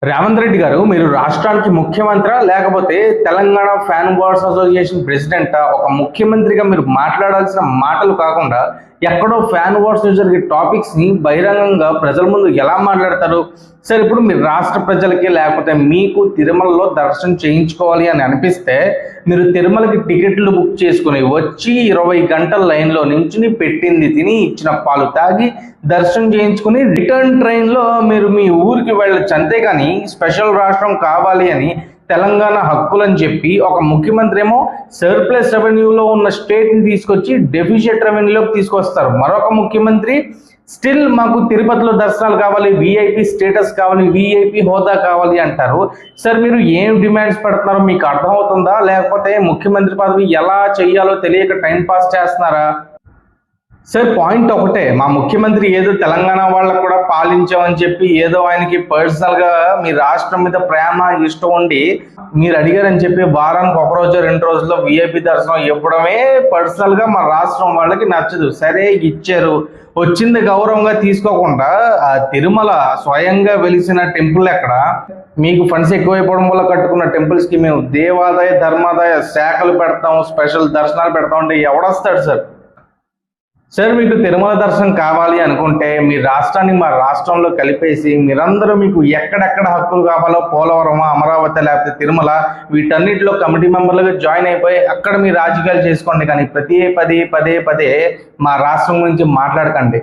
రేవంత్ రెడ్డి గారు, మీరు రాష్ట్రానికి ముఖ్యమంత్రి లేకపోతే Telangana fan birds association president? ఒక ముఖ్యమంత్రిగా మీరు మాట్లాడాల్సిన మాటలు కాకుండా ఎక్కడో ఫ్యాన్ వార్స్ జరిగే టాపిక్స్ ని బహిరంగంగా ప్రజల ముందు ఎలా మాట్లాడతారు? సరే, ఇప్పుడు మీరు రాష్ట్ర ప్రజలకి లేకపోతే మీకు తిరుమలలో దర్శనం చేయించుకోవాలి అని అనిపిస్తే మీరు తిరుమలకి టికెట్లు బుక్ చేసుకుని వచ్చి 20 గంటల లైన్లో నించుని పెట్టింది తిని ఇచ్చిన పాలు తాగి దర్శనం చేయించుకుని రిటర్న్ ట్రైన్లో మీరు మీ ఊరికి వెళ్ళొచ్చు. అంతేగాని స్పెషల్ రాష్ట్రం కావాలి అని తెలంగాణ హక్కులని చెప్పి ఒక ముఖ్యమంత్రి ఏమో సర్ప్లస్ రెవెన్యూలో ఉన్న స్టేట్ని తీసుకొచ్చి డెఫిషియట్ రెవెన్యూలోకి తీసుకొస్తారు. మరొక ముఖ్యమంత్రి స్టిల్ మాకు తిరుపతిలో దర్శనాలు కావాలి, విఐపి స్టేటస్ కావాలి, విఐపి హోదా కావాలి అంటారు. సార్, మీరు ఏం డిమాండ్స్ పెడుతున్నారో మీకు అర్థమవుతుందా? లేకపోతే ముఖ్యమంత్రి పదవి ఎలా చెయ్యాలో తెలియక టైం పాస్ చేస్తున్నారా? సార్, పాయింట్ ఒకటే, మా ముఖ్యమంత్రి ఏదో తెలంగాణ వాళ్ళకు కూడా పాలించామని చెప్పి ఏదో ఆయనకి పర్సనల్గా మీ రాష్ట్రం మీద ప్రేమ ఇష్టం ఉండి మీరు అడిగారని చెప్పి వారానికి ఒక రోజు 2 రోజుల్లో విఐపి దర్శనం ఇవ్వడమే పర్సనల్గా మా రాష్ట్రం వాళ్ళకి నచ్చదు. సరే, ఇచ్చారు, వచ్చింది గౌరవంగా తీసుకోకుండా ఆ తిరుమల స్వయంగా వెలిసిన టెంపుల్ ఎక్కడ? మీకు ఫండ్స్ ఎక్కువైపోవడం వల్ల కట్టుకున్న టెంపుల్స్కి మేము దేవాదాయ ధర్మాదాయ శాఖలు పెడతాం, స్పెషల్ దర్శనాలు పెడతాం అంటే ఎవడొస్తాడు సార్? సార్, మీకు తిరుమల దర్శనం కావాలి అనుకుంటే మీ రాష్ట్రాన్ని మా రాష్ట్రంలో కలిపేసి మీరందరూ మీకు ఎక్కడెక్కడ హక్కులు కావాలో పోలవరం, అమరావతి లేకపోతే తిరుమల వీటన్నిటిలో కమిటీ మెంబర్లుగా జాయిన్ అయిపోయి అక్కడ మీ రాజకీయాలు చేసుకోండి. కానీ పదే పదే మా రాష్ట్రం గురించి మాట్లాడకండి.